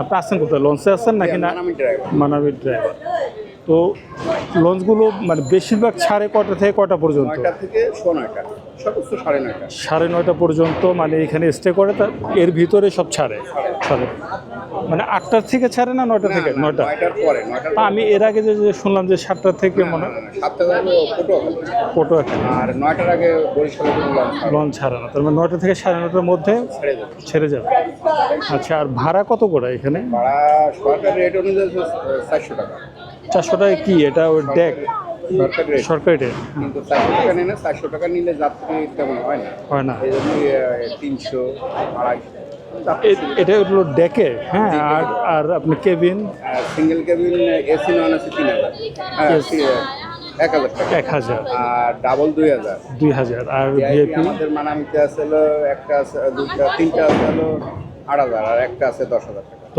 আপনি আসছেন কোথায়, লঞ্চে আসছেন নাকি না? মানামি ড্রাইভার। মানামি ড্রাইভার। তো লঞ্চগুলো মানে বেশিরভাগ ছাড়ে কটা থেকে কটা পর্যন্ত? 9টা থেকে 9:30, সর্বোচ্চ 9:30। 9:30 পর্যন্ত মানে এখানে স্টে করে, তা এর ভিতরে সব ছাড়ে? ছাড়ে মানে 8টার থেকে ছাড়ে না 9টা থেকে? 9টা। 9টার পরে 9টার আমি এর আগে যে শুনলাম যে 7টা থেকে মনে হয় 7টা হলো পটুয়াখালী, ফটো একটা আর 9টার আগে বরিশালে কোনো লঞ্চ ছাড়ে না। লঞ্চ ছাড়ে না, তার মানে 9টা থেকে 9:30টার মধ্যে ছেড়ে যাবে। ছেড়ে যাবে। আচ্ছা, আর ভাড়া কত করে এখানে? ভাড়া সরকারি রেট অনুযায়ী 400 টাকা। 400 টাকা কি এটা? ওই ডেক সরকারি রেট, সরকারি ডেক কিন্তু 400 টাকা নেয় না। 400 টাকা নিলে যাত্রী তেমন হয় না, হয় না? এই জন্য 300, 250 এটা হলো ডেকে, হ্যাঁ। আর আর আপনি cabin? Single cabin AC non AC 3000, 1000 টাকা। 1000, আর ডাবল 2000। 2000। আর ভিআইপি ভিআইপি? আমাদের মানামিতে আছে হলো একটা আছে, দুইটা তিনটা আছে হলো 8000, আর একটা আছে 10,000 টাকা।